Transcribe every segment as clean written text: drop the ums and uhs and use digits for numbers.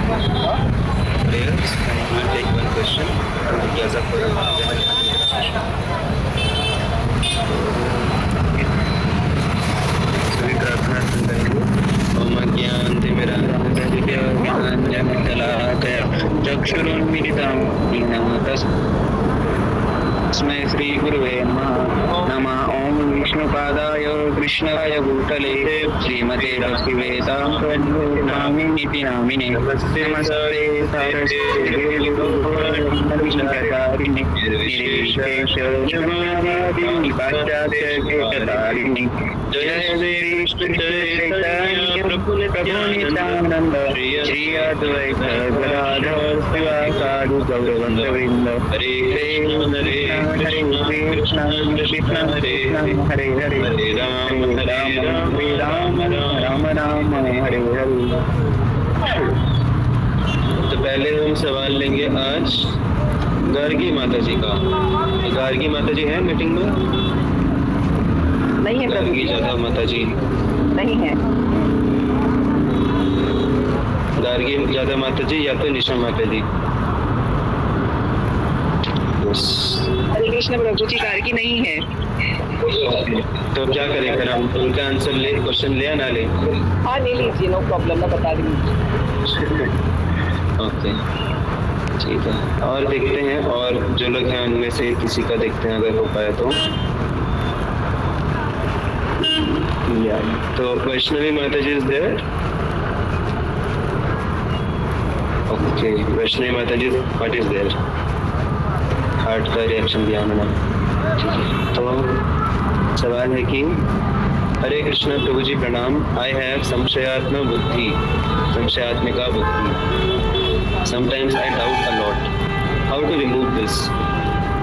prayers and we will take one question to जिज्ञासा पूर्ण सभी प्रार्थना सुन करेंगे। ओम ज्ञानतिमिरान्धकाराय चक्षुरुन्मीलितं येन तस्मै श्री गुरुवे नमः। ओम विष्णुपादाय कृष्णाय भूतले श्रीमते भक्तिवेदान्त नामिने नमस्ते सारस्वती निर्विशेषशून्यवादिनि पाश्चात्यदेशतारिणि जय श्री प्रभु नित्यानंद श्री अद्वैत गदाधर शिवासादि गौरवंतवृंद हरे हरे कृष्ण कृष्ण हरे हरे हरे राम राम राम हरे हरे। तो पहले हम सवाल लेंगे आज गार्गी माता जी का। गार्गी माता जी है मीटिंग में? नहीं है। गार्गी जाता माता जी नहीं है। गार्गी जाता माता जी या तो निशा माता जी? हरे कृष्ण प्रभु जी, गार्गी नहीं है। तो क्या करें फिर हम? उनका आंसर ले, क्वेश्चन ले या ना ले? हाँ ले लीजिए, नो प्रॉब्लम, मैं बता दूंगी। ओके ठीक है। और देखते हैं, और जो लोग हैं उनमें से किसी का देखते हैं अगर हो पाया तो। तो वैष्णवी माता जी इज देयर? ओके, वैष्णवी माता जी व्हाट इज देयर? हार्ट का रिएक्शन दिया उन्होंने। ठीक है, तो सवाल है कि हरे कृष्ण प्रभु जी प्रणाम। आई हैव संशयात्मक बुद्धि, संशयात्मिका बुद्धि। Sometimes I doubt a lot. How to remove this?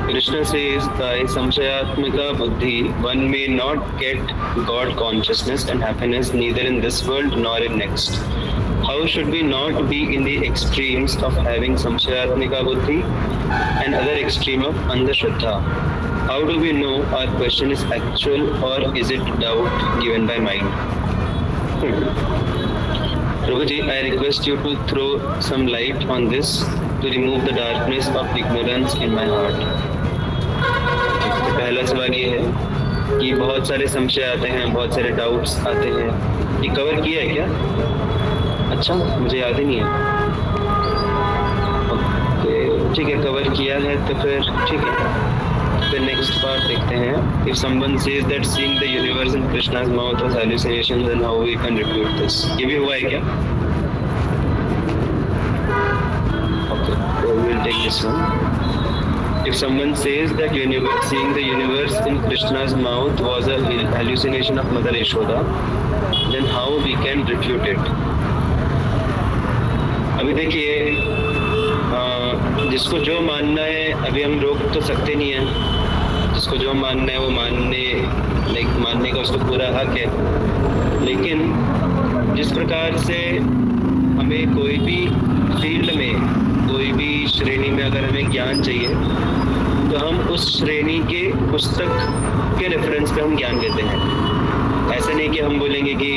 Krishna says, by samshayatmika buddhi, one may not get God consciousness and happiness neither in this world nor in next. How should we not be in the extremes of having samshayatmika buddhi and other extreme of andhashraddha? How do we know our question is actual or is it doubt given by mind? Prabhuji, I request you to throw some light on this to remove the darkness of ignorance in my heart. पहला सवाल ये है कि बहुत सारे संशय आते हैं, बहुत सारे डाउट्स आते हैं। ये कवर किया है क्या? अच्छा, मुझे याद ही नहीं है। ओके ठीक है, कवर किया है तो फिर ठीक है। फिर नेक्स्ट पार्ट देखते हैं। If someone says that seeing the universe in Krishna's mouth was hallucination, then how we can refute this? ये भी हुआ है क्या? Okay, so we will take this one. If someone says that seeing the universe in Krishna's mouth was a hallucination of Mother Yashoda, then how we can refute it? अभी देखिए, जिसको जो मानना है अभी हम रोक तो सकते नहीं हैं। जिसको जो मानना है वो मानने का उसको पूरा हक है। लेकिन जिस प्रकार से हमें कोई भी फील्ड में, कोई भी श्रेणी में अगर हमें ज्ञान चाहिए तो हम उस श्रेणी के पुस्तक के रेफरेंस पे हम ज्ञान लेते हैं। ऐसा नहीं कि हम बोलेंगे कि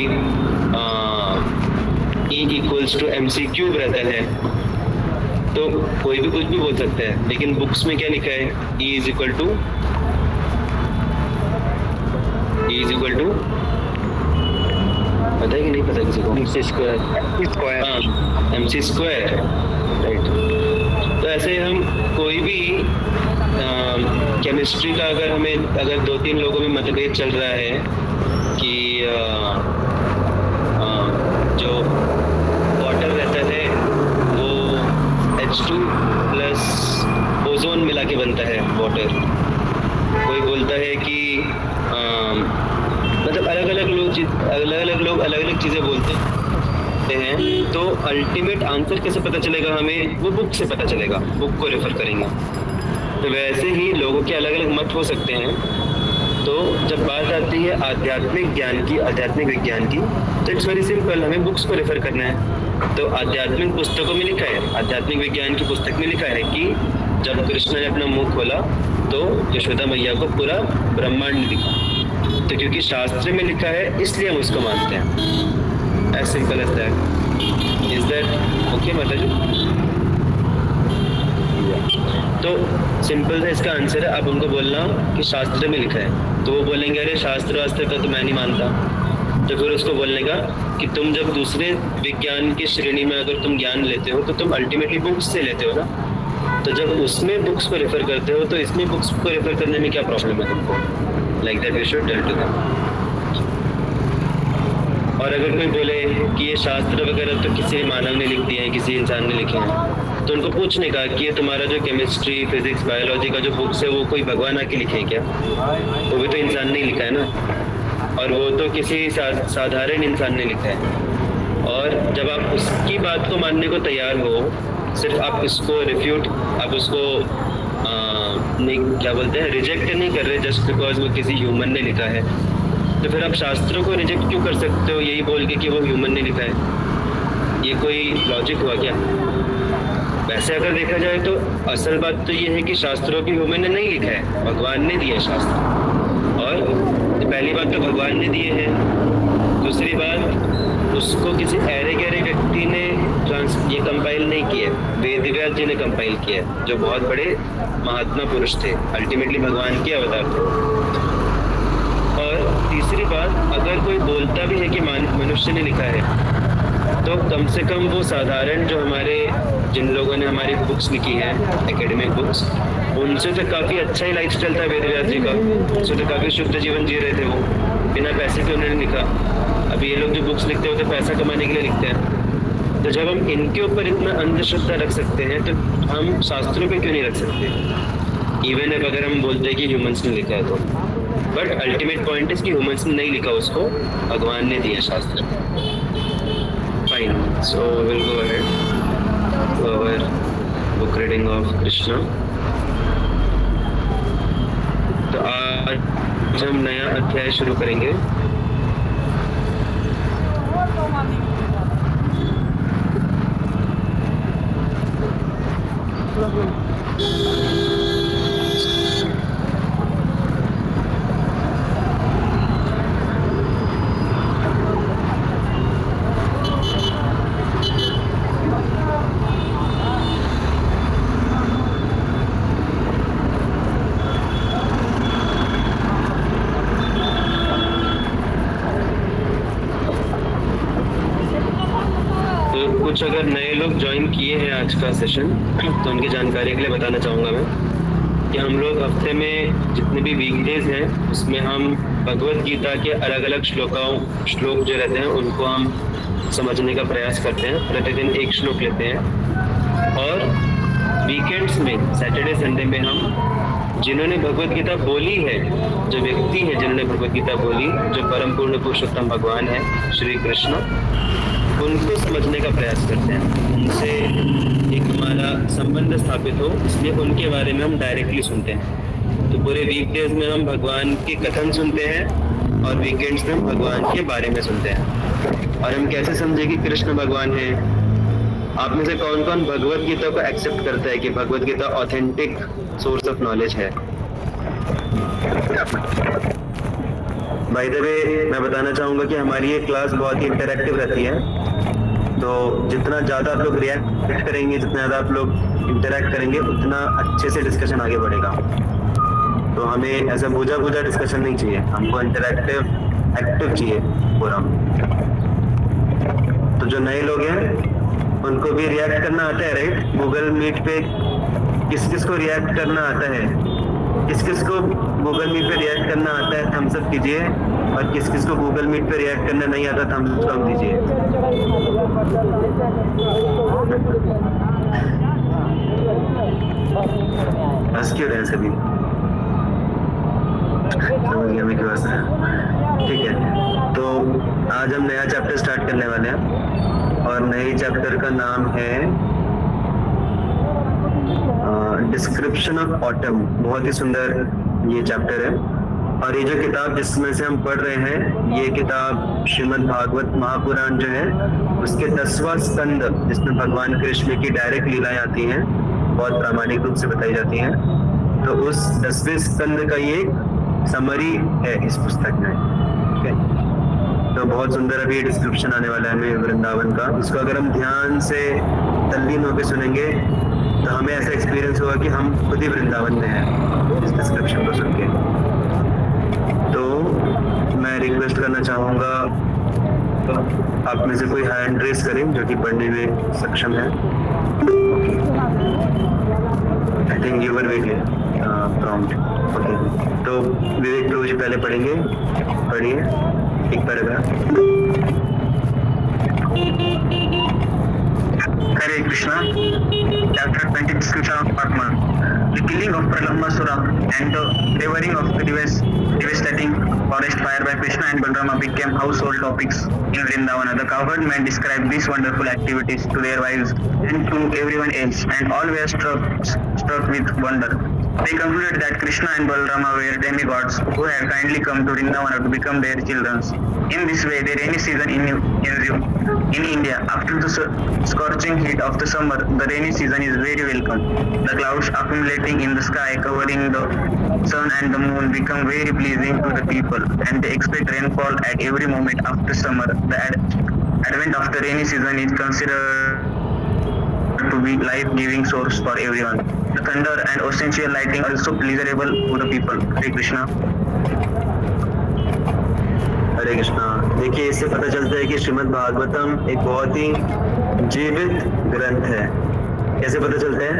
E equals to MC cube रहता है तो कोई भी कुछ भी बोल सकता है। लेकिन बुक्स में क्या लिखा है? E is equal to पता है कि नहीं पता किसी को? MC square. हाँ, MC स्क्वायर, राइट। तो ऐसे हम कोई भी केमिस्ट्री का अगर 2-3 लोगों में मतभेद चल रहा है कि जो वाटर रहता है वो H2 प्लस ओजोन मिला के बनता है वाटर। कोई बोलता है कि मतलब अलग अलग लोग अलग अलग चीज़ें बोलते हैं। तो अल्टीमेट आंसर कैसे पता चलेगा हमें? वो बुक से पता चलेगा, बुक को रेफर करेंगे। तो वैसे ही लोगों के अलग अलग मत हो सकते हैं। तो जब बात आती है आध्यात्मिक ज्ञान की, आध्यात्मिक विज्ञान की, तो इट्स वेरी सिंपल, हमें बुक्स को रेफर करना है। तो आध्यात्मिक पुस्तकों में लिखा है, आध्यात्मिक विज्ञान की पुस्तक में लिखा है कि जब कृष्ण ने अपना मुंह खोला तो यशोदा मैया को पूरा ब्रह्मांड दिखा। तो क्योंकि शास्त्र में लिखा है इसलिए हम उसको मानते हैं। As simple as that. Is that okay माता जी। तो सिंपल सा इसका आंसर है, आप उनको बोलना कि शास्त्र में लिखा है, तो वो बोलेंगे अरे शास्त्र वास्त्र का तो मैं नहीं मानता। तो फिर उसको बोलने का कि तुम जब दूसरे विज्ञान की श्रेणी में अगर तुम ज्ञान लेते हो तो तुम अल्टीमेटली बुक्स से लेते हो ना, तो जब उसमें बुक्स को रेफर करते हो तो इसमें बुक्स को रेफर करने में क्या प्रॉब्लम है तुमको? Like that we should tell to them. और अगर कोई बोले कि ये शास्त्र वगैरह तो किसी मानव ने लिख दिए हैं, किसी इंसान ने लिखे हैं, तो उनको पूछने का कि ये तुम्हारा जो केमिस्ट्री, फिजिक्स, बायोलॉजी का जो बुक्स है वो कोई भगवान आके लिखे हैं क्या? वो भी तो इंसान ने लिखा है ना, और वो तो किसी साधारण इंसान ने लिखा है। और जब आप उसकी बात को मानने को तैयार हो, सिर्फ आप इसको रिफ्यूट, आप उसको नहीं क्या बोलते हैं, रिजेक्ट नहीं कर रहे जस्ट बिकॉज वो किसी ह्यूमन ने लिखा है, तो फिर आप शास्त्रों को रिजेक्ट क्यों कर सकते हो यही बोल के कि वो ह्यूमन ने लिखा है? ये कोई लॉजिक हुआ क्या? वैसे अगर देखा जाए तो असल बात तो ये है कि शास्त्रों की ह्यूमन ने नहीं लिखा है, भगवान ने दिए शास्त्र। और पहली बात तो भगवान ने दिए हैं, दूसरी बात उसको किसी ऐरे गहरे व्यक्ति ने ये कंपाइल नहीं किया, वेदव्यास जी ने कंपाइल किया, जो बहुत बड़े महात्मा पुरुष थे, अल्टीमेटली भगवान के अवतार थे। और तीसरी बात, अगर कोई बोलता भी है कि मनुष्य ने लिखा है, तो कम से कम वो साधारण जो हमारे जिन लोगों ने हमारी बुक्स लिखी हैं, एकेडमिक बुक्स, उनसे तो काफ़ी अच्छा ही लाइफस्टाइल था वेदव्यास जी का, उनसे तो काफ़ी शुद्ध जीवन जी रहे थे वो, बिना पैसे के उन्होंने लिखा। अभी ये लोग जो बुक्स लिखते होते पैसा कमाने के लिए लिखते हैं। तो जब हम इनके ऊपर इतना अंधश्रद्धा रख सकते हैं तो हम शास्त्रों पे क्यों नहीं रख सकते? इवन अब अगर हम बोलते हैं कि ह्यूमंस ने लिखा है तो, बट अल्टीमेट पॉइंट इज कि ह्यूमंस ने नहीं लिखा, उसको भगवान ने दिया शास्त्र। Fine, so will go ahead to our book reading of Krishna. तो आज हम नया अध्याय शुरू करेंगे। कुछ अगर नए लोग ज्वाइन किए हैं आज का सेशन, तो उनकी जानकारी के लिए बताना चाहूँगा मैं कि हम लोग हफ्ते में जितने भी वीकडेज हैं उसमें हम भगवत गीता के अलग अलग श्लोक जो रहते हैं उनको हम समझने का प्रयास करते हैं। प्रतिदिन एक श्लोक लेते हैं, और वीकेंड्स में सैटरडे संडे में हम जिन्होंने भगवत गीता बोली है, जो व्यक्ति हैं जिन्होंने भगवत गीता बोली, जो परम पूर्ण पुरुषोत्तम भगवान है श्री कृष्ण, उनको समझने का प्रयास करते हैं, उनसे एक हमारा संबंध स्थापित हो, इसलिए उनके बारे में हम डायरेक्टली सुनते हैं। तो पूरे वीकडेज में हम भगवान के कथन सुनते हैं और वीकेंड्स में हम भगवान के बारे में सुनते हैं। और हम कैसे समझे कि कृष्ण भगवान है? आप में से कौन कौन भगवत गीता को एक्सेप्ट करता है कि Bhagavad Gita authentic source of knowledge है? बाय द वे मैं बताना चाहूँगा कि हमारी ये क्लास बहुत ही इंटरैक्टिव रहती है, तो जितना ज़्यादा आप लोग रिएक्ट करेंगे, जितना ज़्यादा आप लोग इंटरैक्ट करेंगे, उतना अच्छे से डिस्कशन आगे बढ़ेगा। तो हमें ऐसा बुझा डिस्कशन नहीं चाहिए, हमको इंटरैक्टिव, एक्टिव चाहिए पूरा। तो जो नए लोग हैं उनको भी रिएक्ट करना आता है, राइट? गूगल मीट पे किस किस को रिएक्ट करना आता है? किस किस को गूगल मीट पे रिएक्ट करना आता है थम्स अप कीजिए, और किस किस को गूगल मीट पे रिएक्ट करना नहीं आता थम्स डाउन दीजिए। बस क्यों रहे सभी? समझ गया मैं क्यों हंस रहा? ठीक है, तो आज हम नया चैप्टर स्टार्ट करने वाले हैं, और नए चैप्टर का नाम है डिस्क्रिप्शन ऑफ ऑटम। बहुत ही सुंदर ये चैप्टर है, और ये जो किताब जिसमें से हम पढ़ रहे हैं, ये किताब श्रीमद् भागवत महापुराण जो है उसके 10वां स्कंद, जिसमें भगवान कृष्ण की डायरेक्ट लीलाएं आती हैं, बहुत प्रामाणिक रूप से बताई जाती हैं, तो उस 10वें स्कंद का ये समरी है इस पुस्तक में। ठीक है, तो बहुत सुंदर अभी डिस्क्रिप्शन आने वाला है हमें वृंदावन का। इसको अगर हम ध्यान से तल्लीन होकर सुनेंगे तो हमें ऐसा एक्सपीरियंस होगा कि हम खुद ही वृंदावन में हैं इस डिस्क्रिप्शन को सुन के। तो मैं रिक्वेस्ट करना चाहूँगा आप में से कोई हैंड रेस करें जो कि पढ़ने में सक्षम है। I think you were waiting prompt. Okay, तो विवेक प्रभु जी पहले पढ़ेंगे, पढ़िए एक paragraph. Hare Krishna, chapter 20, description of Padma. The killing of Pralambasura and the devouring of the devastating forest fire by Krishna and Balrama became household topics in Vrindavana. The cowherd men described these wonderful activities to their wives and to everyone else, and all were struck with wonder. They concluded that Krishna and Balrama were demigods who had kindly come to Vrindavana to become their children. In this way, the rainy season in India, after the scorching heat of the summer, the rainy season is very welcome. The clouds accumulating in the sky covering the sun and the moon become very pleasing to the people, and they expect rainfall at every moment after summer. The advent of the rainy season is considered to be life-giving source for everyone. The thunder and essential lighting are also pleasurable to the people. Hare Krishna. हरे कृष्णा। देखिए, इससे पता चलता है कि श्रीमद् भागवतम एक बहुत ही जीवित ग्रंथ है। कैसे पता चलता है,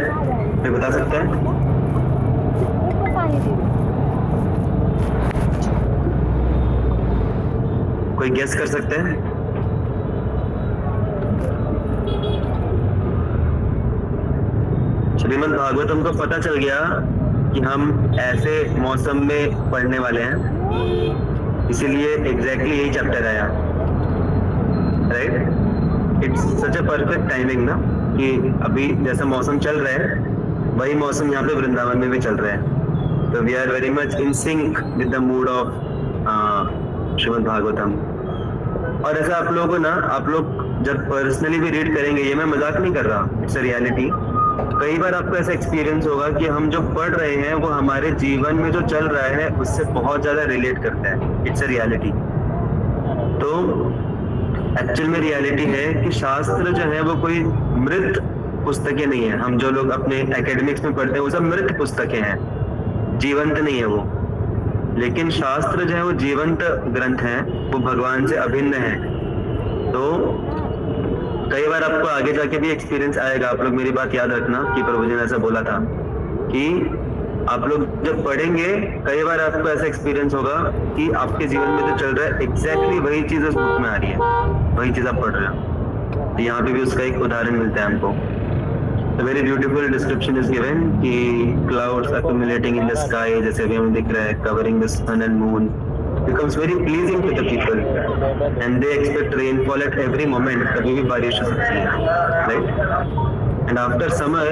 कोई बता सकता है? कोई गेस कर सकते हैं? श्रीमद् भागवतम को पता चल गया कि हम ऐसे मौसम में पढ़ने वाले हैं, इसीलिए एग्जैक्टली यही चैप्टर आया। Right, it's such a perfect timing ना, कि अभी जैसा मौसम चल रहा है वही मौसम यहाँ पे वृंदावन में भी चल रहा है। तो we are very much in sync with the mood of Shrimad Bhagavatam. और ऐसा आप लोगों को ना, आप लोग जब पर्सनली भी रीड करेंगे, ये मैं मजाक नहीं कर रहा, इट्स अ रियलिटी। कई बार आपको ऐसा एक्सपीरियंस होगा कि हम जो पढ़ रहे हैं वो हमारे जीवन में जो चल रहा है उससे बहुत ज्यादा रिलेट करता है। It's a reality. तो एक्चुअल में रियलिटी है कि शास्त्र जो है वो कोई मृत पुस्तकें नहीं है। हम जो लोग अपने एकेडमिक्स में पढ़ते हैं वो सब मृत पुस्तकें हैं, जीवंत नहीं है वो। लेकिन शास्त्र जो है वो जीवंत ग्रंथ है, वो भगवान से अभिन्न है। तो कई बार आपको आगे जाके भी एक्सपीरियंस आएगा। आप लोग मेरी बात याद रखना कि प्रभु जी ने ऐसा बोला था कि आप लोग जब पढ़ेंगे, कई बार आपको ऐसा एक्सपीरियंस होगा कि आपके जीवन में जो चल रहा है एग्जैक्टली वही चीज उस बुक में आ रही है, वही चीज आप पढ़ रहे हो। तो यहाँ पे भी उसका एक उदाहरण मिलता है हमको। A very beautiful description is given कि clouds accumulating in the sky, जैसे अभी हमें दिख रहा है, covering the sun and moon, becomes very pleasing to the people, and they expect rainfall at every moment. कभी भी बारिश हो सकती है, right? And after summer,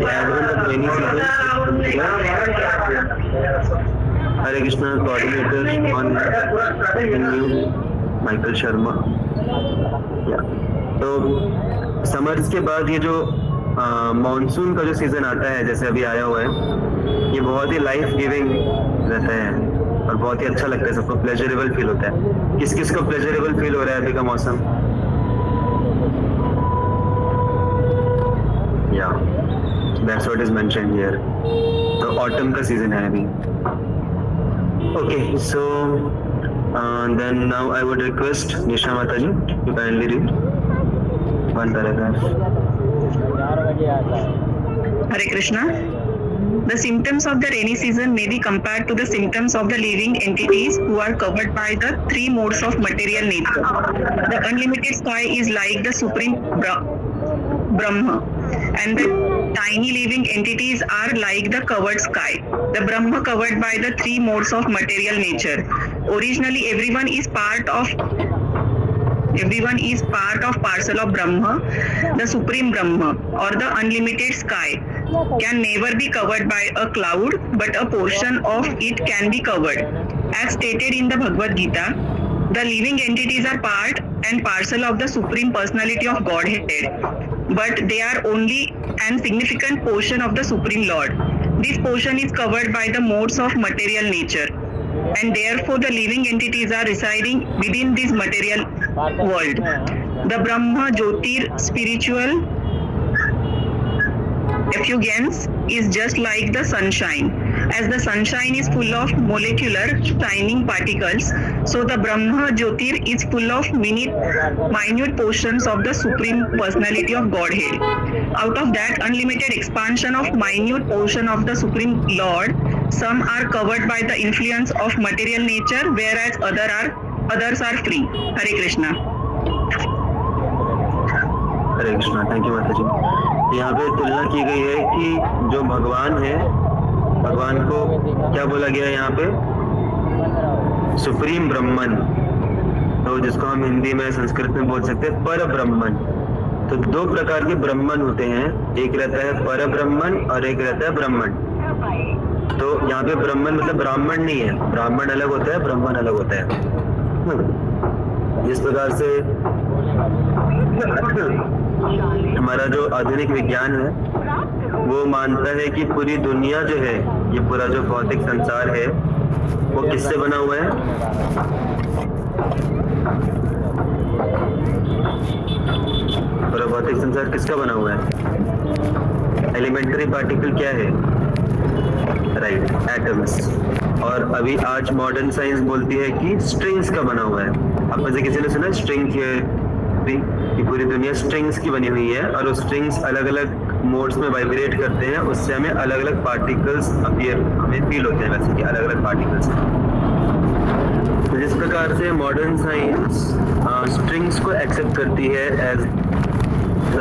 the advent of rainy season. Hare Krishna, coordinator on Michael Sharma. Yeah. तो summers के बाद ये जो मॉनसून का जो सीजन आता है, जैसे अभी आया हुआ है, ये बहुत ही लाइफ गिविंग रहता है और बहुत ही अच्छा लगता है, सबको प्लेजरेबल फील होता है। किस किस को प्लेजरेबल फील हो रहा है अभी का मौसम? या that's what is mentioned here. तो ऑटम का सीजन है अभी। Okay, so then now I would request Nisha Mata ji to kindly read one paragraph. Hare Krishna. The symptoms of the rainy season may be compared to the symptoms of the living entities who are covered by the three modes of material nature. The unlimited sky is like the supreme Brahma, and the tiny living entities are like the covered sky. The Brahma covered by the three modes of material nature. Originally, everyone is part of parcel of Brahma. The supreme Brahma or the unlimited sky can never be covered by a cloud, but a portion of it can be covered. As stated in the Bhagavad Gita, the living entities are part and parcel of the supreme personality of Godhead, but they are only an significant portion of the supreme Lord. This portion is covered by the modes of material nature. and therefore the living entities are residing within this material world. The Brahma Jyotir spiritual effulgence is just like the sunshine. As the sunshine is full of molecular shining particles, so the Brahma Jyotir is full of minute portions of the Supreme Personality of Godhead. Out of that unlimited expansion of minute portion of the Supreme Lord, some are covered by the influence of material nature, whereas others are free. Hare Krishna. Hare Krishna. Thank you माता जी। यहाँ पे तुलना की गई है कि जो भगवान है, भगवान को क्या बोला गया है यहाँ पे? सुप्रीम ब्रह्मन, तो जिसको हम हिंदी में संस्कृत में बोल सकते हैं पर ब्रह्मन। तो दो प्रकार के ब्रह्मन होते हैं, एक रहता है पर ब्रह्मन और एक रहता है ब्रह्मन। तो यहाँ पे ब्रह्मन मतलब ब्राह्मण नहीं है, ब्राह्मण अलग होता है, ब्रह्मन अलग होता है। जिस प्रकार से हमारा जो आधुनिक विज्ञान है वो मानता है कि पूरी दुनिया जो है, ये पूरा जो भौतिक संसार है वो किससे बना हुआ है? पूरा भौतिक संसार किसका बना हुआ है? एलिमेंट्री पार्टिकल क्या है? Right, atoms. और अभी आज मॉडर्न साइंस बोलती है कि स्ट्रिंग्स का बना हुआ है। आप में से किसी ने सुना स्ट्रिंग थियरी कि पूरी दुनिया स्ट्रिंग्स की बनी हुई है और वो स्ट्रिंग्स अलग अलग मोड्स में वाइब्रेट करते हैं, उससे हमें अलग अलग पार्टिकल्स हमें फील होते हैं, वैसे कि अलग अलग पार्टिकल्स। तो जिस प्रकार से मॉडर्न साइंस स्ट्रिंग्स को एक्सेप्ट करती है as the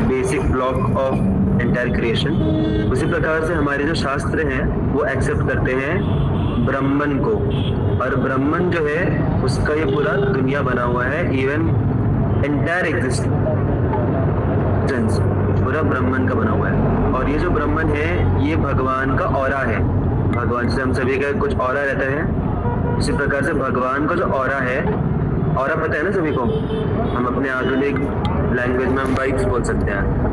basic block of entire creation, उसी प्रकार से हमारे जो शास्त्र हैं वो एक्सेप्ट करते हैं ब्रह्मन को। और ब्रह्मन जो है उसका ये पूरा दुनिया बना हुआ है, इवन एंटायर एग्जिस्टेंस पूरा ब्रह्मन का बना हुआ है। और ये जो ब्रह्मन है ये भगवान का ऑरा है। भगवान से हम सभी का कुछ ऑरा रहता है, उसी प्रकार से भगवान का जो ऑरा है, ऑरा पता है ना सभी को, हम अपने आधुनिक लैंग्वेज में हम वाइब्स बोल सकते हैं।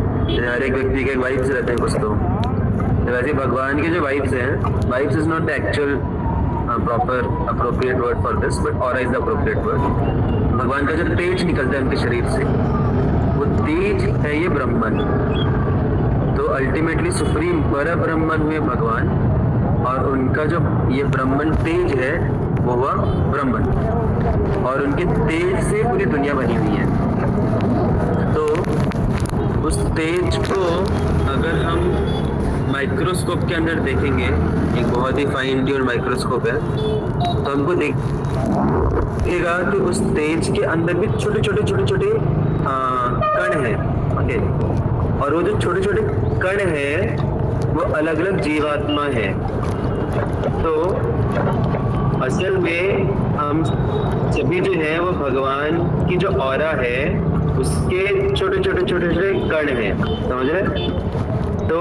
हर एक व्यक्ति के वाइब्स रहते हैं कुछ। तो वैसे भगवान के जो वाइब्स हैं, vibes is not the actual proper appropriate word for this, but aura is the appropriate word. भगवान का जो तेज निकलता है उनके शरीर से, वो तेज है ये ब्रह्मन। तो अल्टीमेटली सुप्रीम पर ब्रह्मन हुए भगवान, और उनका जो ये ब्रह्मन तेज है वो हुआ ब्रह्मन, और उनके तेज से पूरी दुनिया बनी हुई है। तो उस तेज को अगर हम माइक्रोस्कोप के अंदर देखेंगे, एक बहुत ही फाइन ट्यून माइक्रोस्कोप है, तो हमको देखिएगा कि उस तेज के अंदर भी छोटे छोटे कण हैं। ओके, और वो जो छोटे छोटे कण हैं वो अलग अलग जीवात्मा है। तो असल में हम सभी जो है वो भगवान की जो ऑरा है उसके छोटे छोटे कण हैं, समझ रहे? तो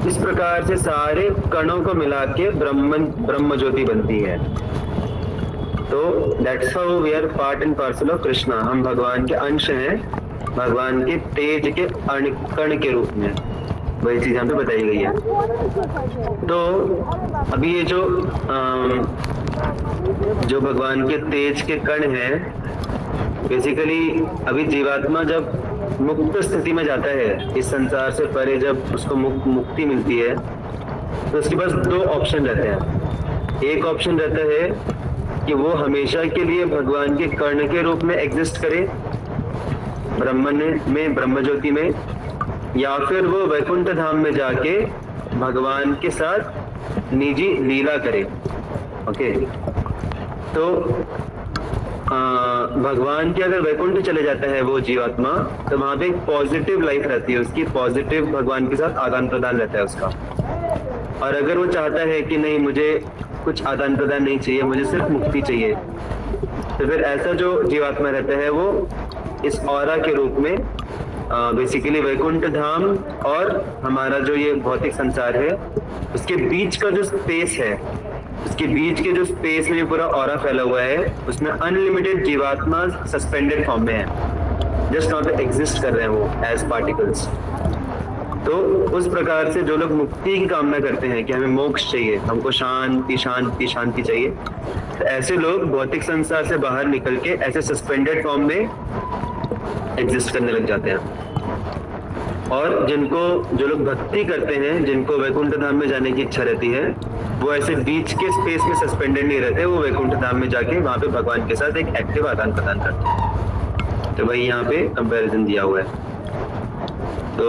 इस प्रकार से सारे कणों को मिला के ब्रह्म ज्योति बनती है। तो that's how we are part and parcel of Krishna. हम भगवान के अंश हैं, भगवान के तेज के कण के रूप में। वही चीज यहाँ पे बताई गई है। तो अभी ये जो भगवान के तेज के कण हैं, बेसिकली अभी जीवात्मा जब मुक्त स्थिति में जाता है, इस संसार से परे जब उसको मुक्ति मिलती है, तो उसके पास दो ऑप्शन रहते हैं। एक ऑप्शन रहता है कि वो हमेशा के लिए भगवान के कर्ण के रूप में एग्जिस्ट करे ब्रह्मन में, ब्रह्म ज्योति में, या फिर वो वैकुंठ धाम में जाके भगवान के साथ निजी लीला करे। ओके, तो भगवान के अगर वैकुंठ चले जाता है वो जीवात्मा, तो वहां पे एक पॉजिटिव लाइफ रहती है उसकी, पॉजिटिव भगवान के साथ आदान प्रदान रहता है उसका। और अगर वो चाहता है कि नहीं, मुझे कुछ आदान प्रदान नहीं चाहिए, मुझे सिर्फ मुक्ति चाहिए, तो फिर ऐसा जो जीवात्मा रहता है वो इस ऑरा के रूप में बेसिकली वैकुंठ धाम और हमारा जो ये भौतिक संसार है उसके बीच का जो स्पेस है, उसके बीच के जो स्पेस में पूरा ऑरा फैला हुआ है, उसमें अनलिमिटेड जीवात्मा सस्पेंडेड फॉर्म में है, जस्ट नॉट एग्जिस्ट कर रहे हैं वो एज पार्टिकल्स। तो उस प्रकार से जो लोग मुक्ति की कामना करते हैं कि हमें मोक्ष चाहिए, हमको शांति शांति शांति चाहिए, तो ऐसे लोग भौतिक संसार से बाहर निकल के ऐसे सस्पेंडेड फॉर्म में एग्जिस्ट करने लग जाते हैं। और जो लोग भक्ति करते हैं, जिनको वैकुंठ धाम में जाने की इच्छा रहती है, वो ऐसे बीच के स्पेस में सस्पेंडेड नहीं रहते, वो वैकुंठ धाम में जाके वहां पे भगवान के साथ एक एक्टिव आदान प्रदान करते हैं। तो भाई यहाँ पे कंपैरिजन दिया हुआ है। तो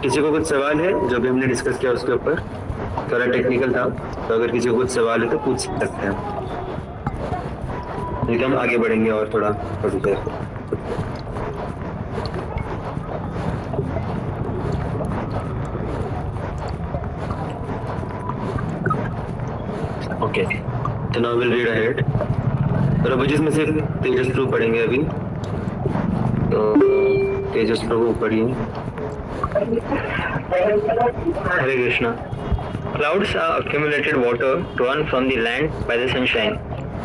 किसी को कुछ सवाल है जो भी हमने डिस्कस किया उसके ऊपर? थोड़ा टेक्निकल था, तो अगर किसी को कुछ सवाल है तो पूछ सकते हैं, नहीं तो हम आगे बढ़ेंगे और थोड़ी देर। ओके, तो नाउ विल रीड अहेड। और अब जिसमें से तेजस प्रभु पढ़ेंगे अभी, तो तेजस प्रभु पढ़िए। Hare Krishna. Clouds are accumulated water drawn from the land by the sunshine.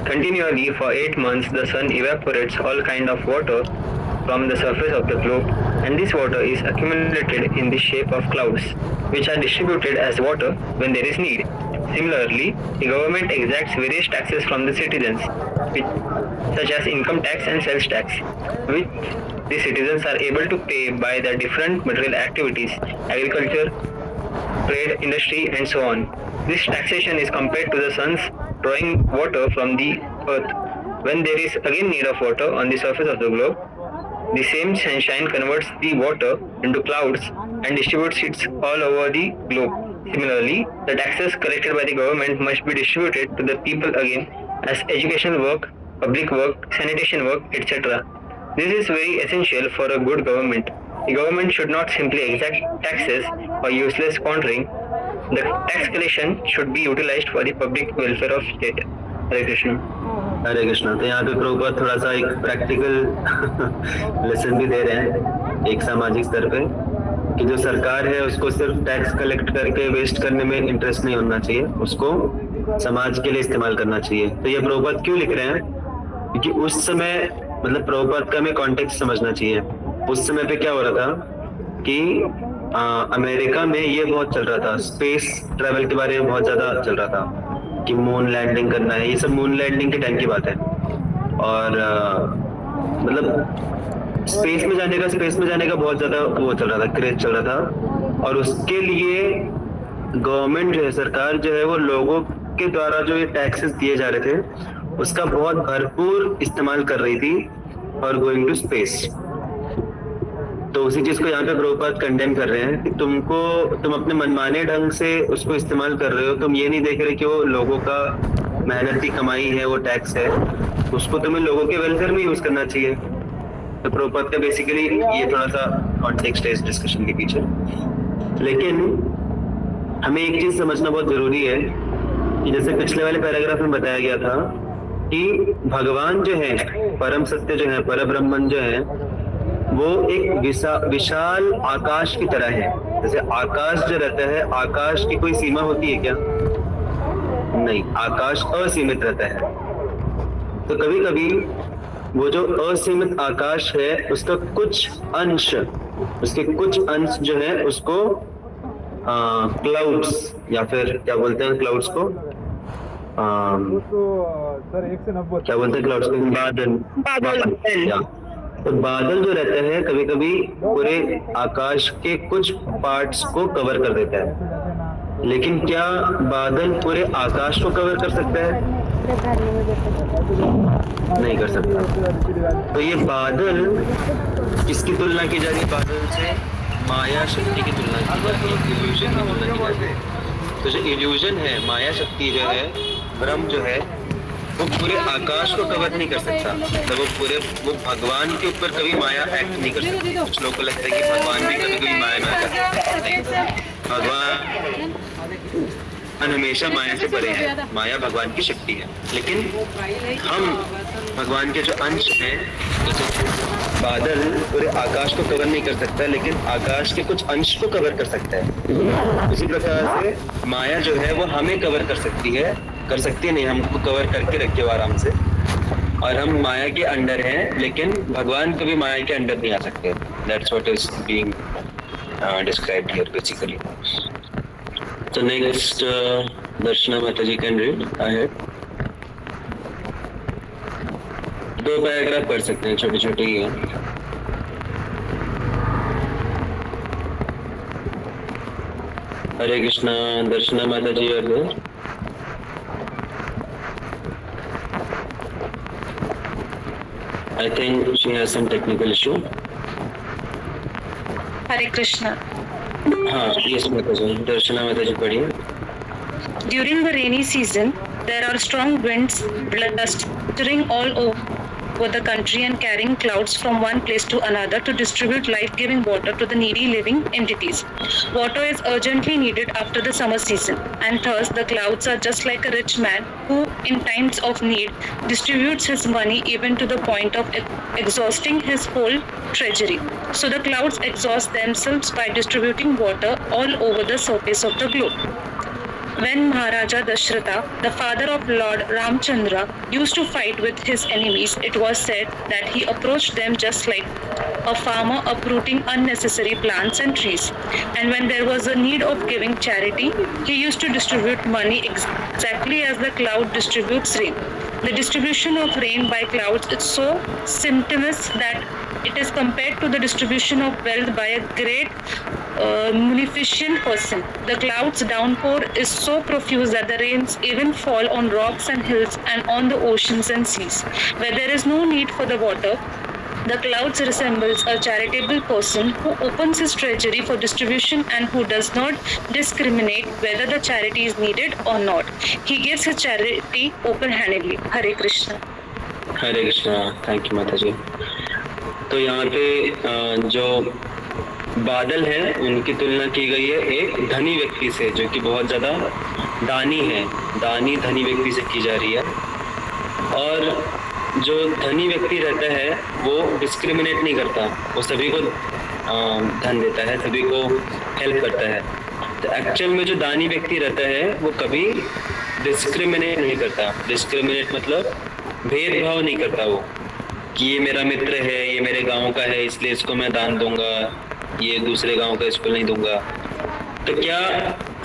Continually for 8 months the sun evaporates all kind of water from the surface of the globe, and this water is accumulated in the shape of clouds, which are distributed as water when there is need. Similarly, the government exacts various taxes from the citizens, such as income tax and sales tax, which the citizens are able to pay by their different material activities, agriculture, trade, industry, and so on. This taxation is compared to the sun's drawing water from the earth. When there is again need of water on the surface of the globe, the same sunshine converts the water into clouds and distributes it all over the globe. Similarly, the taxes collected by the government must be distributed to the people again as educational work, public work, sanitation work, etc. This is very essential for a good government. The government should not simply exact taxes or useless squandering. The tax collection should be utilized for the public welfare of state. Hare Krishna. हरे कृष्णा। तो यहाँ पे प्रभुपाद थोड़ा सा एक practical lesson भी दे रहे हैं एक सामाजिक स्तर पे, कि जो सरकार है उसको सिर्फ टैक्स कलेक्ट करके वेस्ट करने में इंटरेस्ट नहीं होना चाहिए, उसको समाज के लिए इस्तेमाल करना चाहिए। तो ये प्रभुपाद क्यों लिख रहे हैं? क्योंकि उस समय, मतलब प्रभुपाद का हमें कॉन्टेक्स्ट समझना चाहिए। उस समय पे क्या हो रहा था कि अमेरिका में ये बहुत चल रहा था, स्पेस ट्रैवल के बारे में बहुत ज्यादा चल रहा था कि मून लैंडिंग करना है, ये सब मून लैंडिंग के टाइम की बात है। और मतलब स्पेस में जाने का बहुत ज्यादा वो चल रहा था, क्रेज चल रहा था। और उसके लिए गवर्नमेंट जो है, सरकार जो है, वो लोगों के द्वारा जो ये टैक्सेस दिए जा रहे थे उसका बहुत भरपूर इस्तेमाल कर रही थी और गोइंग टू स्पेस। तो उसी चीज को यहाँ पे प्रभुपाद कंडेम कर रहे हैं कि तुम अपने मनमाने ढंग से उसको इस्तेमाल कर रहे हो। तुम ये नहीं देख रहे कि वो लोगों का मेहनत की कमाई है, वो टैक्स है, उसको तुम्हें लोगों के वेलफेयर में यूज करना चाहिए। तो प्रभुपाद का बेसिकली ये थोड़ा सा कॉन्टेक्स्ट है इस डिस्कशन के पीछे। लेकिन हमें एक चीज समझना बहुत जरूरी है कि जैसे पिछले वाले पैराग्राफ में बताया गया था कि भगवान जो है, परम सत्य जो है, परब्रह्मन जो है, वो एक विशाल आकाश की तरह है। जैसे आकाश जो रहता है, आकाश की कोई सीमा होती है क्या? नहीं, आकाश असीमित रहता है। तो कभी कभी वो जो असीमित आकाश है उसका उसके कुछ अंश जो है उसको क्लाउड्स, या फिर क्या बोलते हैं क्लाउड्स को, क्या बोलते हैं क्लाउड्स को? बादल। तो बादल जो रहता है कभी कभी पूरे आकाश के कुछ पार्ट्स को कवर कर देता है, लेकिन क्या बादल पूरे आकाश को कवर कर सकता है? नहीं कर सकता। तो ये बादल किसकी तुलना की जा रही है? बादल से माया शक्ति की तुलना की जा रही है, इल्यूजन की तुलना की जा रही है। तो जो इल्यूजन है, माया शक्ति जो है, ब्रह्म जो है, वो पूरे आकाश को कवर नहीं कर सकता। तो वो भगवान के ऊपर कभी माया एक्ट नहीं कर सकती। कुछ लोगों को लगता है कि भगवान भी कभी कभी माया में आता है। भगवान हमेशा माया से परे है, माया भगवान की शक्ति है। लेकिन हम भगवान के जो अंश हैं, जैसे बादल पूरे आकाश को कवर नहीं कर सकता, लेकिन आकाश के कुछ अंश को कवर कर सकता है। उसी प्रकार से माया जो है वो हमें कवर कर सकती है, नहीं, हमको कवर करके रखे हो आराम से, और हम माया के अंडर हैं, लेकिन भगवान कभी माया के अंडर नहीं आ सकते। That's what is being described here basically. So next, Darshana Mataji can read ahead. 2 paragraph पढ़ सकते हैं, छोटे छोटे ही हैं. हरे कृष्णा. दर्शना माताजी are there? I think she has some technical issue. Hare Krishna. हाँ, yes माताजी. दर्शना माताजी पढ़िए. During the rainy season, there are strong winds blustering all over the country and carrying clouds from one place to another to distribute life-giving water to the needy living entities. Water is urgently needed after the summer season, and thus the clouds are just like a rich man who, in times of need, distributes his money even to the point of exhausting his whole treasury. So the clouds exhaust themselves by distributing water all over the surface of the globe. When Maharaja Dashratha, the father of Lord Ramchandra, used to fight with his enemies, it was said that he approached them just like a farmer uprooting unnecessary plants and trees. And when there was a need of giving charity, he used to distribute money exactly as the cloud distributes rain. The distribution of rain by clouds is so symptomous that it is compared to the distribution of wealth by a great munificent person. The clouds downpour is so profuse that the rains even fall on rocks and hills and on the oceans and seas. Where there is no need for the water, the clouds resembles a charitable person who opens his treasury for distribution and who does not discriminate whether the charity is needed or not. He gives his charity open-handedly. Hare Krishna. Hare Krishna. Thank you माता जी. तो यहाँ पे जो बादल हैं उनकी तुलना की गई है एक धनी व्यक्ति से, जो कि बहुत ज़्यादा दानी है. दानी धनी व्यक्ति से की जा रही है. और जो धनी व्यक्ति रहता है वो डिस्क्रिमिनेट नहीं करता, वो सभी को धन देता है, सभी को हेल्प करता है. तो एक्चुअल में जो दानी व्यक्ति रहता है वो कभी डिस्क्रिमिनेट नहीं करता. डिस्क्रिमिनेट मतलब भेदभाव नहीं करता वो, कि ये मेरा मित्र है, ये मेरे गांव का है इसलिए इसको मैं दान दूंगा, ये दूसरे गांव का इसको नहीं दूंगा. तो क्या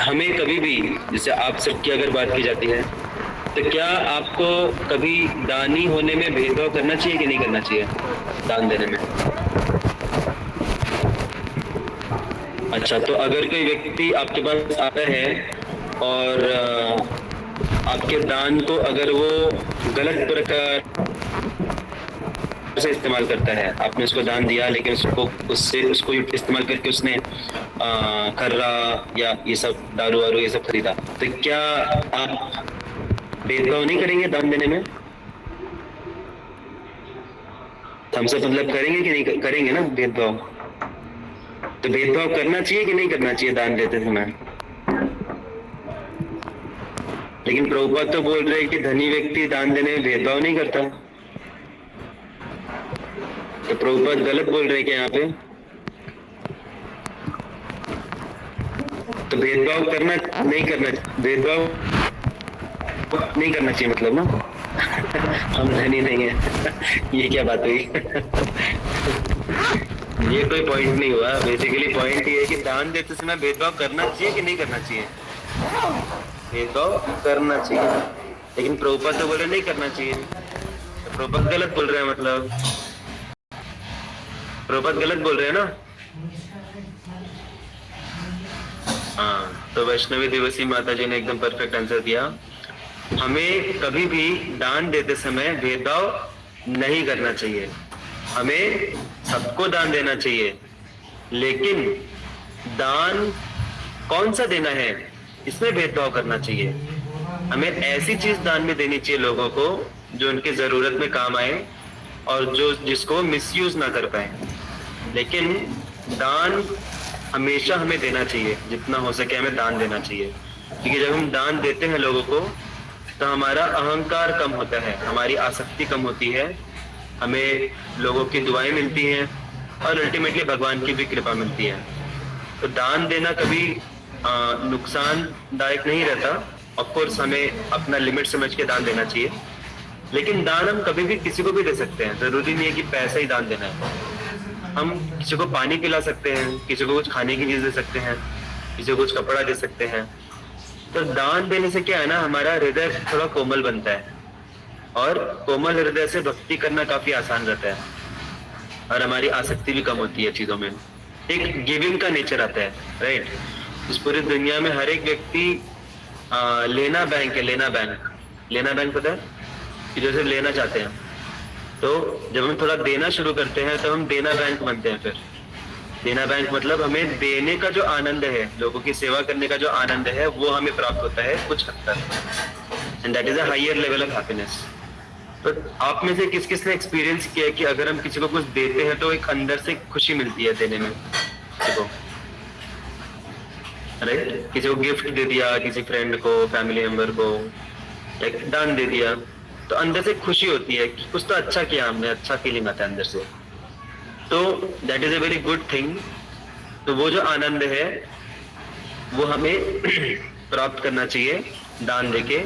हमें कभी भी, जैसे आप सबकी अगर बात की जाती है, तो क्या आपको कभी दानी होने में भेदभाव करना चाहिए कि नहीं करना चाहिए दान देने में? अच्छा, तो अगर कोई व्यक्ति आपके पास आता है और आपके दान को अगर वो गलत प्रकार से इस्तेमाल करता है, आपने उसको दान दिया लेकिन उसको इस्तेमाल करके उसने खर्रा या ये सब दारू वारू ये सब खरीदा, तो क्या आप भेदभाव नहीं करेंगे दान देने में? हम सब मतलब करेंगे कि नहीं करेंगे ना भेदभाव? तो भेदभाव करना चाहिए कि नहीं करना चाहिए दान देते समय? लेकिन प्रभुपाद तो बोल रहे हैं कि धनी व्यक्ति दान देने में भेदभाव नहीं करता. तो प्रभुपाद गलत बोल रहे हैं कि यहाँ पे? तो भेदभाव करना नहीं करना, भेदभाव नहीं करना चाहिए मतलब ना. हम धनी नहीं है. ये क्या बात हुई? ये कोई पॉइंट नहीं हुआ. बेसिकली पॉइंट ये है कि दान देते समय भेदभाव करना चाहिए कि नहीं करना चाहिए? भेदभाव करना चाहिए. लेकिन प्रभुपाद तो बोल रहे नहीं करना चाहिए. तो प्रभुपाद गलत बोल रहे हैं, मतलब प्रभुपाद गलत बोल रहे हैं ना. हाँ, तो वैष्णवी दिवसी माता जी ने एकदम परफेक्ट आंसर दिया. हमें कभी भी दान देते समय भेदभाव नहीं करना चाहिए. हमें सबको दान देना चाहिए, लेकिन दान कौन सा देना है इसमें भेदभाव करना चाहिए. हमें ऐसी चीज दान में देनी चाहिए लोगों को जो उनके जरूरत में काम आए और जो जिसको मिसयूज ना कर पाए. लेकिन दान हमेशा हमें देना चाहिए, जितना हो सके हमें दान देना चाहिए. क्योंकि जब हम दान देते हैं लोगों को तो हमारा अहंकार कम होता है, हमारी आसक्ति कम होती है, हमें लोगों की दुआएं मिलती हैं और अल्टीमेटली भगवान की भी कृपा मिलती है. तो दान देना कभी नुकसानदायक नहीं रहता. ऑफ कोर्स हमें अपना लिमिट समझ के दान देना चाहिए, लेकिन दान हम कभी भी किसी को भी दे सकते हैं. जरूरी नहीं है कि पैसा ही दान देना है. हम किसी को पानी पिला सकते हैं, किसी को कुछ खाने की चीज दे सकते हैं, किसी को कुछ कपड़ा दे सकते हैं। तो दान देने से क्या है ना, हमारा हृदय थोड़ा कोमल बनता है और कोमल हृदय से भक्ति करना काफी आसान रहता है और हमारी आसक्ति भी कम होती है चीजों में। एक गिविंग का नेचर आता है, राइट। इस पूरी दुनिया में हर एक व्यक्ति लेना बैंक है, लेना बैंक पता है कि जैसे लेना चाहते हैं, तो जब हम थोड़ा देना शुरू करते हैं तो हम देना बैंक बनते हैं। फिर देना बैंक मतलब हमें देने का जो आनंद है, लोगों की सेवा करने का जो आनंद है, वो हमें प्राप्त होता है कुछ हद तक, and that is a higher level of happiness. तो आप में से किस किस ने एक्सपीरियंस किया है कि अगर हम किसी को कुछ देते हैं तो एक अंदर से खुशी मिलती है देने में किसी को, राइट। किसी को गिफ्ट दे दिया, किसी फ्रेंड को, फैमिली मेंबर को, एक दान दे दिया, तो अंदर से खुशी होती है कि कुछ तो अच्छा किया हमने, अच्छा फीलिंग आता है अंदर से। तो that is a very good thing. तो वो जो आनंद है वो हमें प्राप्त करना चाहिए दान देके।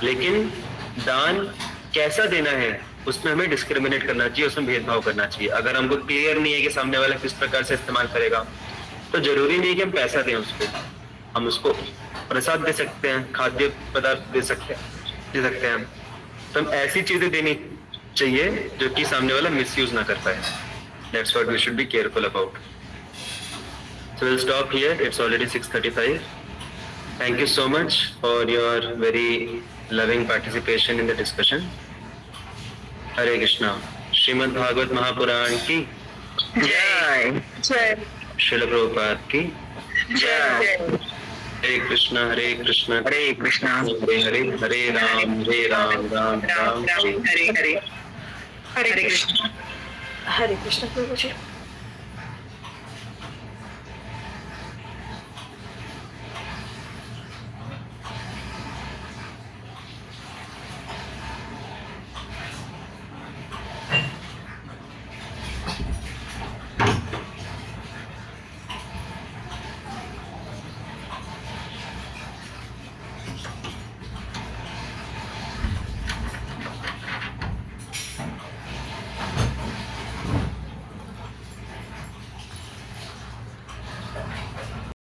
लेकिन दान कैसा देना है उसमें हमें डिस्क्रिमिनेट करना चाहिए, उसमें भेदभाव करना चाहिए। अगर हमको क्लियर नहीं है कि सामने वाला किस प्रकार से इस्तेमाल करेगा, तो जरूरी नहीं कि हम पैसा दें उसको, हम उसको प्रसाद दे सकते हैं, खाद्य पदार्थ दे सकते हैं। तो हम ऐसी चीजें देनी चाहिए जो कि सामने वाला मिसयूज ना कर पाए। That's what we should be careful about. So we'll stop here. It's already 6:35. Thank you so much for your very loving participation in the discussion. Hare Krishna. Shrimad Bhagavat Mahapuran की जय जय श्रील प्रभुपाद की जय। हरे कृष्णा हरे कृष्णा हरे कृष्णा हरे हरे, हरे राम राम राम हरे हरे, हरे कृष्ण। हरे कृष्ण प्रभु जी।